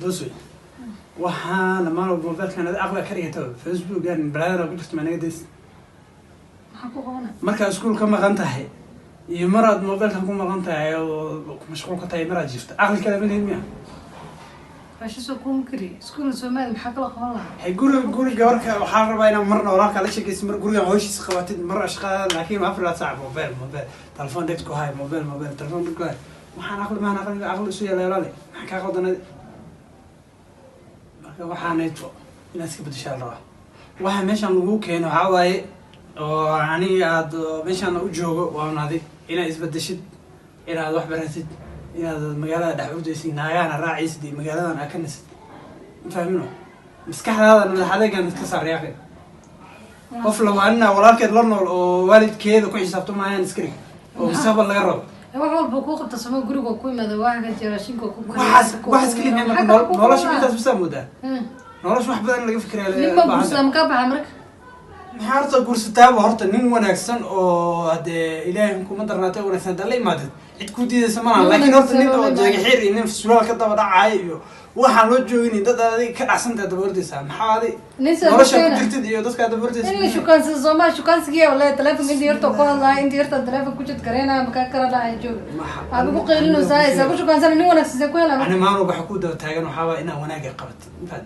دوسوي waxaan maal mobilkan aqla ka dhigto Facebook aan balaada ku jirto maniga dis maxaa ku qabana marka iskuul ka maqan tahay iyo marad mobilkan ku maqan tahay oo mashquul ka tahay marad jirto aqli kale ma leeyahay baasha soo ku mukri iskuul Soomaali maxaa kala qaban lahaa hay guri gabarka waxaan rabaa inaan marna walaalka la sheekaysto mar guriga hooshis qabatid mar ashqaa laakiin ma afraad saac mobil telefoon dadku hay mobil telefoon dadku hay waxaan aqli isu yeelay maxaa ka qaldanay waxaan eeto inaad iska bedeshaa rabaa waxa meeshan lagu keeno waxa waaye oo aniga aad meeshan u joogo waa nadi inaad isbedeshid inaad wax baratid inaad magaalada dhex u deesin naagana raacisid magaaladan aad ka nasid fahmino maskaxdaada madaxadeegan iska saariyay qof lawaanna walaalkeed la nool oo waalidkeeda ku xisaabto maayaan iskari oo sabab laga rabo wax walba ku qabta sama guriga ku imaado waxa ka jira shinko ku waxaas kaliya ma nolosha intaas bisa moodaa nolosha wax badan laga fikirayo nima busam ka baxa marka maxaarta guursataaba horta nin wanaagsan oo hadee ilaahay kuma darnaatay wanaagsan dal imaadid cid ku diidaysa ma laakiin horta nin oo jeegaxir iyo nin su'aal ka daba dhacay iyo waxaan loo joogin dad adiga ka dhacsantay dabardiisa maxaa adi nolosha ku jirtid iyo dadka dabardiisa in shukaan Soomaali shukaansiga wala telefoon inta yarto ku hadlaa inta yarto telefoon ku jid kareena marka kala dhacay joog aad ku qeylino saaysa ku shukaansan nin wanaagsan ku helaa ana maanu waxa ku daba taagan waxa waa inaan wanaag qabat fahad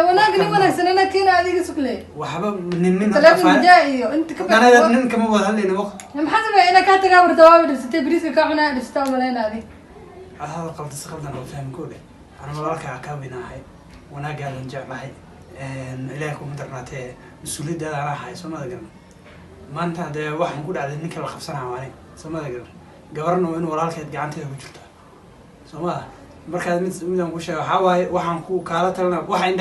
wanaag nin wanaagsan ana keen adiga suklay waxba nin telefoon jaayo inta ka ana nin kama wada hadlayna waqt maxaa sabay ina ka tagaa warta waa dhistay bariiska ka cunaa dhistaa maleena adiga hada qaldan oo faham koode أنا ملاك عكابنا هاي وناقل نجار هاي إليكم درناتي مسؤولية ده على هاي سما ذكرنا ما أنت هذا واحد نقول على النكل الخمسة عواني سما ذكرنا جبرنا وين وراك جعنته وجرته سما مركز من وش حواي واحد نقول كارت لنا واحد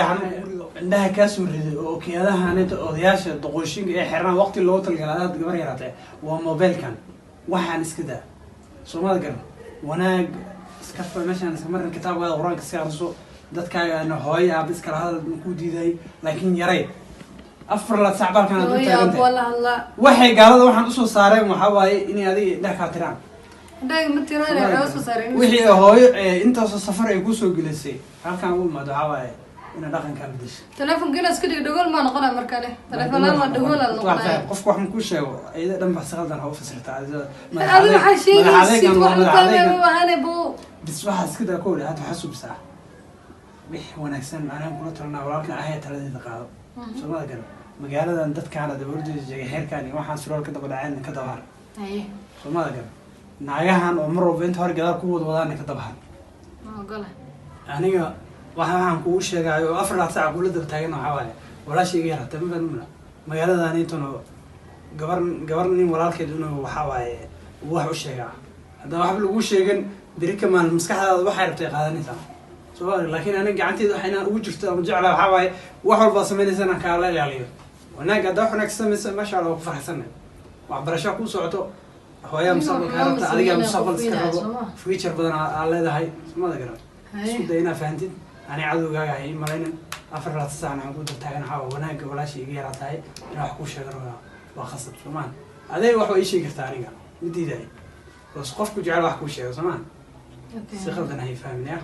عندها كاسور أوكي هذا هنت أضياش دقوشين حرنا وقت اللي وصل الجلادات جبر يراته وموبايل كان واحد نسكده سما ذكرنا وناق كفر مثلا سمر الكتاب هذا قرآن كسيارسو دتك أنا هاي عبس كره هذا مكودي ذي لكن يري أفر لا صعبان كانت بتاعته والله الله وحي قال هذا واحد أصل صارم وحواي إني هذه ده كاتران ده متيران يا أصل صارم وحي هاي أنت أصل سفر يقصو جلسي هل كان أقول ما دعواي إن دخن كان بدش تلفون جلس كده دقول ما نقول مركله تلفون ما دقول الله قف واحد كل شيء إذا دم بس غلطان هو فسرت هذا حشيش سيد واحد كلام وأنا بو بس واحد كده أقول هذا حسب بساعة بيح ونكسن أنا أقول ترى ولكن أهي 3 دقائق شو ما قال مقالة أن دتك على دبردي جاي كاني واحد سرور كده بدعين كده بحر أيه شو ما قال نعيها ومروا بنت هار قدر قوة وضعنا كده بحر ما قاله يعني واحد عن كوش جاي وأفرع ساعة أقول ده بتاعنا حوالي ولا شيء غيره تمام منه مقالة أني تنو قبرني ولكن دونه حوالي وحوش جاي هذا واحد بيقول شيء بري كمان المسكحة waxay rabtay qaadanaysa soo laakiin aniga gacanteedu waxayna ugu jirtaa ma jeclaa waxa waaye wax walba sameynaysan ka la ilaaliyo wanaag hada wax wanaagsan ma sha Allah ku faraxsanay wax barasho ku socoto hooyada mustaqbalka rabta adiga mustaqbalka rabo future badan aan leedahay samada garan isku dayna fahamtid ani cadowgaaga hay malaynan afar la saacna aan ku taagan waxa wanaag walaashii iga yaratahay in wax ku sheegan waa khasab Soomaan aday wax way sheegi kartaa aniga midiiday بس قفك جعل واحد كل شيء زمان. سخلتنا هي فاهمني؟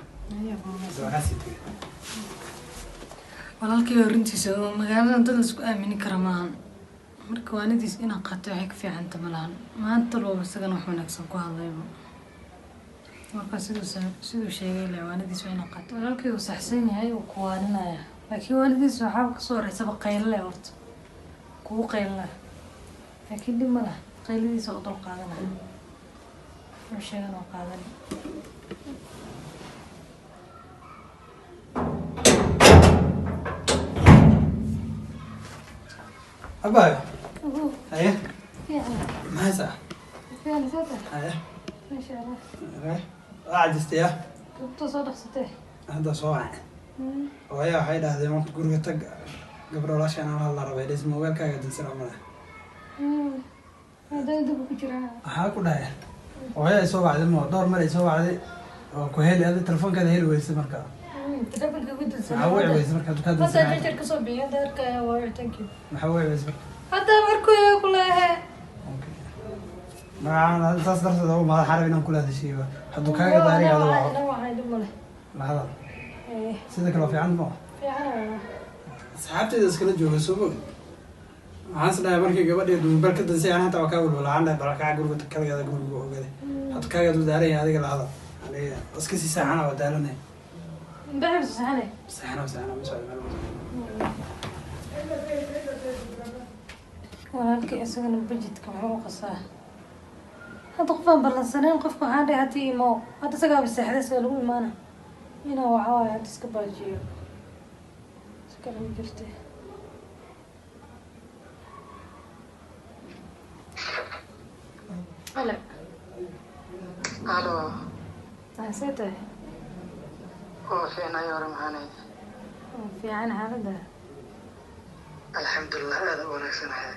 walaalkii horintiisa oo magaalada dad isku aamini kara maahan marka waanadiis inaan qaato waxay ka fiican tahay maanta loo isagana wax wanaagsan ku hadlayo marka sidoo sheegay la waanadiis waa inaan qaato walaalkii uu saxsan yahay oo ku waaninaya laakiin waanadiis waxa ka soo reysaba qayl horta ku qayl laakiin dib ma laha qayladiisa oo dul qaadanaya وشيء أنا قادر. أباي. أبوه. أيه. فيها. ما هسه. فيها لساتها. أيه. ما شاء الله. أيه. قاعد استياه. تصادق ستة. هذا صواع. ويا حيدا هذا ما تقول قتك قبل ولا شيء أنا الله ربي لازم موبايل كاجد نسرع منه. هذا يدوب كتيرها. هاكو ده. وهي يسوى على الموضوع دور مرة يسوى على وكهيل هذا التلفون كذا هيل ويسمى مركا. تلفون كذا ويسمى. محوي ويسمى مركا كذا. بس أنا جيت كسب بيه ده كيا وايد تانكيو. محوي ويسمى. هذا مركو يا كلها. ما أنا أساس درس ده ما حاربنا كل هذا الشيء. حدو كذا داري هذا واحد. أنا واحد مله. لا هذا. إيه. sida kale fiican ma fiican asxaabtayda iskala jooga soo mogi waxaan is dhahay markii gabadhii duubar ka dansay aan hata waa kaa walwala aan dhahay balkaa guriga kaligeeda guriga ogaday hadda kaageed udaaran yahay adiga lahada aniga iska sii saaxana waa daalanay baxir saxane saxana ma socdo meel walaalkii isagana budgetka muxuu u qasaa hadda qofaan ballansaneen qofka waxaan dhahay haddii imo hadda isagaaba seexday isaga lagu imaana inaa waxaa waaye hadda iska baajiyo iska lagu jirtay halo halo see tahay oo fiicnay hore maxaanay fiican xaaladda alxamdulilah aada u wanaagsanahay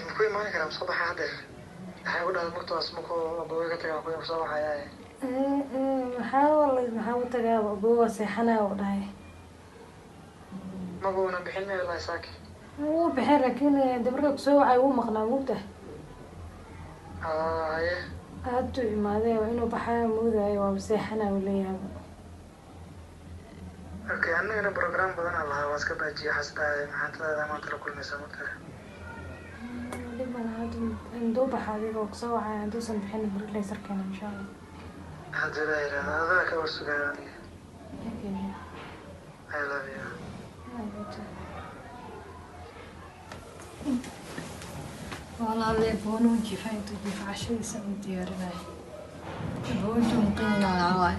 maku imaani karaa soo baxa haddeer waxay u dhahda martaas maku aboowe ka tagaa ku soo baxayaa maxaa u tagaa aboowa seexanaa u dhahay maguuna bixin mayo lahay saaki wuu baxay laakiin de markaa kusoo wacay wuu maqnaa mugta haye aaduu imaadee waa inuu baxaya moodaayo waaba seexanaa u leeyahay okay annagana program badanaa lahaa waa iska baajiya waxaas dhahay maxaantadaada maanta la kulmaysaa marka dhiban haduu baxa adigoo kusoo wacay hadduusan bixin bariglay sarkeena insha allah haddii la yidhahda adaa ka warsugaayo aniga I love you walaalee boonu jifa intuu jifa cashadiisa u diyaarinaya boontu muqinaa waay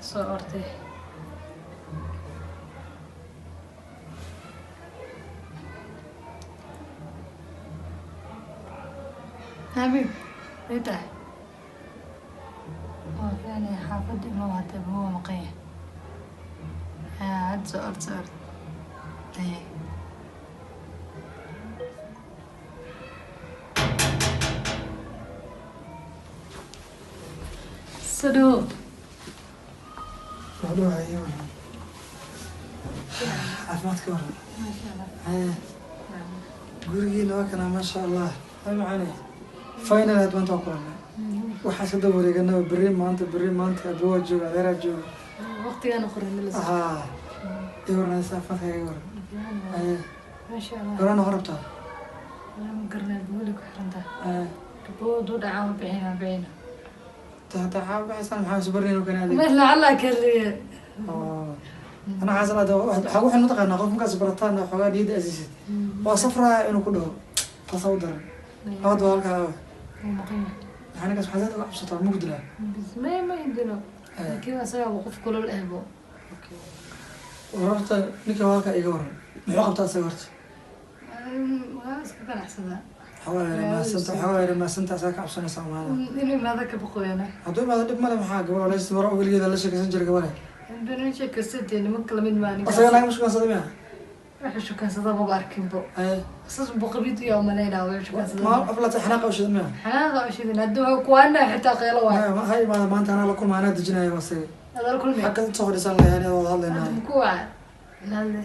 soo ortay حبيب ايه ده يعني حافظ ما هذا هو مقيه عاد سؤال ايه صدوق موضوع ايوه عافمتك ورا ما شاء الله gurigiina waa kana maasha allah hay macaane final aad maanta waa kulana waxaan ka daba wareeganaa berri maanta abowaa jooga adeeraa jooga waqtigaana qoran haa iwarna saafadka iga waran ما شاء الله gorana horabtaa ما قرنا بقولك وحرنتا بود دعوة بعينا hataa xaa baxaysaan maxaa subarnayn oo kana adeeg ما لعلها كلي ana xaasal ada waxaan mataqaanaa qof markaas barataan xoogaa niyadda asiisid waa safraa inuu ku dhaho taasa u daran labada waa halkaa مقيم maxaa ninkaas waxaad uga cabsataa mugdila بس ما يدنا لكن أسرع وقف كل الأهبو wararta ninka waa halkaa iga waran muxuu qabtaa isaga horta ما أسكت أحسن xawaa maasanta asaa ka cabsanaysaa maala إني ماذا كبقوا أنا hadduu imaado dhib male maxaa gabadha leys maro weligeeda la sheekaysan jiray gabadha بنشة كسرت يعني ممكن من ماني asaga laaga mashkuulsada miya وحشو كان صدا ما بعرفين بو أساس بقبيت يوم ملينا وحشو كان صدا ma aflata xanaaqa ushida miya حنا غاشي ندوه كوانا حتى قيلوا واحد ha imaada maanta anaa la kulma anaa dejinaya asaga هذا كل مين xagga soo fadhiisan lahayn wada hadlaynaa مكوع لا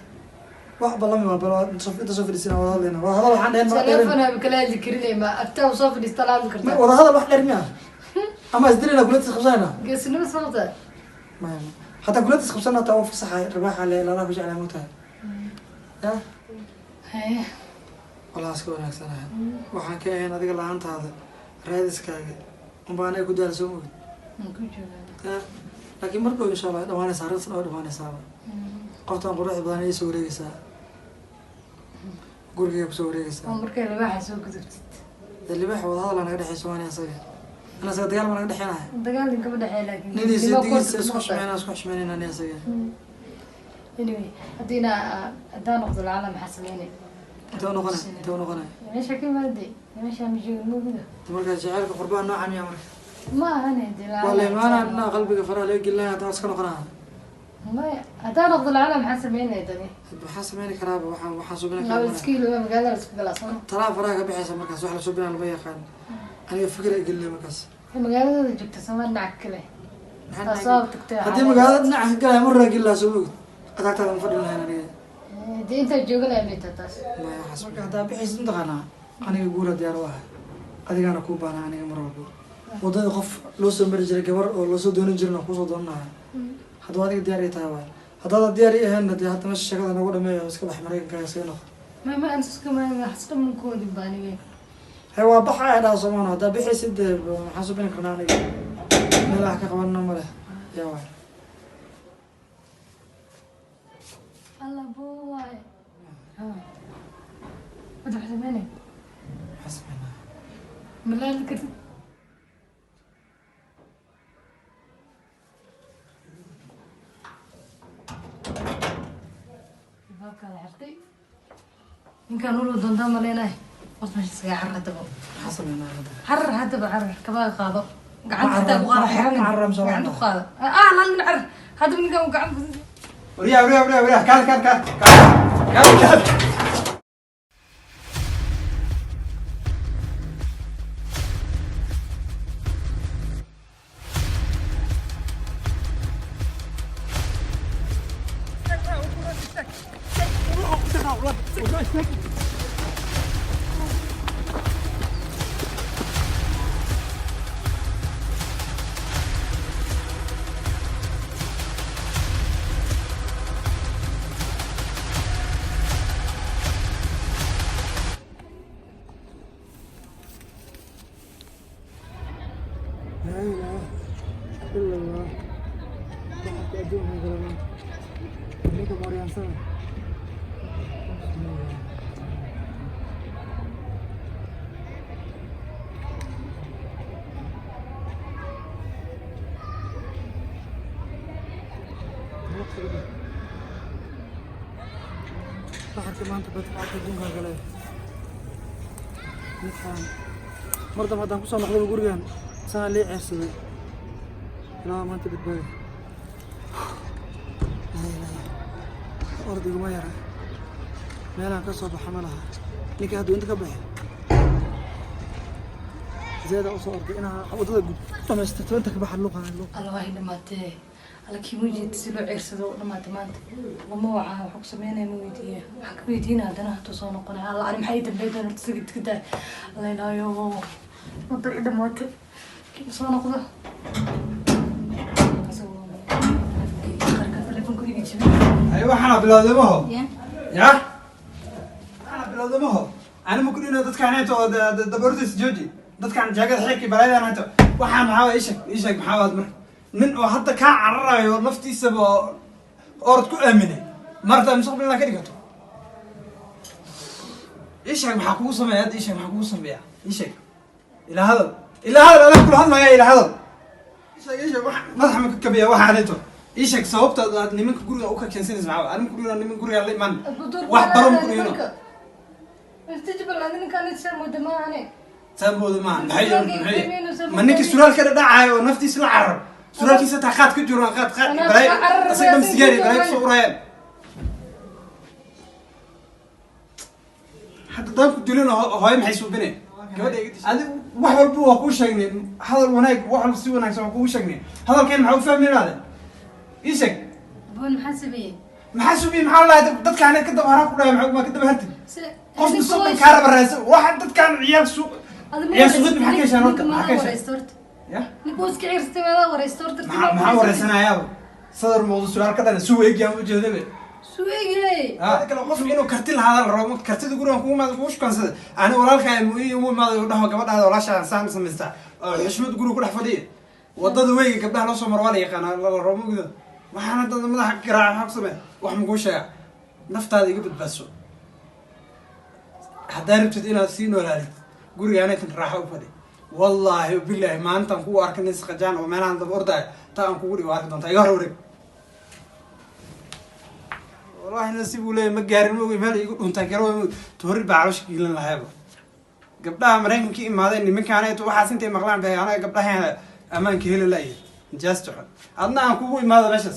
wax balami waa bal inta soo fadhiisana wada hadlaynaa wada hadal waxaan dhahayn ma dheerin تلفنا بكلام ذكرني ما أتى وصف الاستلام ذكرته wada hadal wax dheer miya ama isdilina kulad isqabsanayna قسنا صوته maya hataa kulad isqabsana taa waa fasaxa ribaaxa lala ku jeclaa mutahay ya هاي walaas ka wanaagsanahay waxaan ka ahayn adiga la-aantaada raadiskaaga unbaa anay ku daala soo mogid ممكن شو laakiin markuu insha allah dhamaanaysaa arrintan oo dhamaanaysaaba qoftan quruxda badan ayay soo wareegaysaa gurigay kusoo wareegaysaa عمرك اللي واحد سوق كذبت dee libaaxa wada hadal naga dhexeyso waani asaga ana asaga dagaal ma naga dhexeenaya دقال لي قبل حيل لكن niniisa digiisa isku xushmeynayna ani asaga anyway هدينا هدانا نقض العالم حسنيني intee u noqonay ليش كي ما ادري ليش عم يجي مو كذا marka jacaylka qurbaan noocan miya marka ما انا دي waa la imaanaa qalbiga faraha laga gelinaya haddana iska noqonaa ما هدانا نقض العالم حسنيني دني maxaa sameyni karaaba waxaan subina لو سكيلو ما قال لك خلاص talaa faraha ka bixaysa markaas wax la subina lama yaqaan aniga fikir ay gelinay markaas magaalada joogta samaan nacakale haddii magaalada dhinaca ka galaya mar raagin lahaa soo mogid adaagtaada ma fadhin lahayn aniga dee intaa jooga lahaa mita taas maya waxaas marka haddaa bixaysid mataqaanaa aniga guura diyaar u ahay adigaana kuu baana aniga mar walbo wadada qof loo soo mari jiray gabar oo loo soo doonan jirin oo kusoo doonanayo haddaba adiga diyaar ay tahay waay haddaad diyaar i ahayn dee hadda meesha sheekada nagu dhameeyo iska bax maraykanka iska noqo ما أنسى كمان حسب من كودي بالي هي waa baxa ay dhaw Soomaaliya hadda bixaysid waxaan soo bixin karnaa aniga meelaha ka qabanna ma leh yaa waay الله بوي بدو حسبيني حسبنا من لا ذكرت باكا العرتي إن كانوا له دندام علينا قلت مش سجع حر هتبو حسبنا حر هتبو حر كبار قاضو قعدت تبغى معرم سلام عنده قاضو لا من عرف هذا من قام قاعد وريا كال لا إله إلا الله ضحك أدوم من قلبنا ليك مريم سنة ضحك ما أنت بتفعل أدوم من قلبنا نفهم مرضى ما دام كسر نقدر نقول يعني سنة ليه عرسنا لا ما أنت بتبين لا لا أرضي ما يرى ما لا كسر بحملها نيك هادو أنت كبه زيادة أصلا أرضي أنا أود أقول أنا استتوانت كبح اللغة عن اللغة الله واحد لما تي على كي وجي تسلو عرسدو لما تمانت وما وعى حق سمينا مويديه حق بيدينا هذا تصون قناع الله أنا محيط البيت أنا تسقط كده الله لا يو نطيق دموت كيف صار نقضه أيوة حنا بلاد ما هو يا حنا بلاد ما هو أنا ممكن إنه دتك عنيته دبرتس جوجي دتك عن جاكد حكي بلاد أنا تو وحنا محاول إيشك محاول مر من وحتى كان عرّا ونفتي سبوا أرد كل أمنة مرة مصاب لنا كذي كتو إيشك محكوسة ما يد إيشك محكوسة بيا إيشك إلى هذا أنا كل هذا ما جاي إلى هذا إيشك ما تحمل كبير واحد عليته إيشك صوبت نمك قولي أوكا كنسين معاه أنا مقولي أنا نمك قولي على من واحد برا مقولي هنا استجب لأنني كانت سامو دماني سامو دمان محيي منك السؤال كده دعاء ونفتي سلا عرب سؤال كيسة تخات كجوران خات بلاي أصيب مسجاري بلاي صورين حتى ضاف دلنا هاي محيسو بني هذا واحد بوه كوش شغني هذا الوناك واحد سوى ناك سوى كوش شغني هذا كان معروف فهمني هذا إيشك بون محاسبية محاسبين محل هذا دت كان كده وراك ولا معك ما كده بهنتي قف بالسوق الكهرباء الرئيس واحد كان عيال سوق عيال سوق محكيش أنا محكيش يا نقول كعير استمالا وريستورت ما ورثنا يا صدر موضوع سؤال كده سوق يجي أو جذبه سويجي هذا كلام قف إنه كرتين هذا الرقم كرتين تقول أنا ما وش كان صدق أنا ولا الخير مو ما يقول هو قبل هذا ولا شيء سام سمستا ليش ما تقولوا كل حفظيه وضد ويجي قبل هذا صمر ولا يقان الرقم كده ما حنا ضد ما حق راح حق سمع واحد مقول شيء نفط هذا يقبل بسوا حدارب تدينا سين ولا لي قولي أنا كنت راح أوفدي والله بالله ما أنت نقول أركن نسق جان وما أنا عند بوردا تا نقولي وارد أنت يهرورك والله نسيب ولا مجارين ولا مال يقول أنت كرو تهرب بعرش كيلن لهذا قبلها مرين كي ما هذا إني من كان يتوه حاسين تي مغلان به أنا قبلها أمان كهيل لا جاست عن أنا نقول ما هذا بس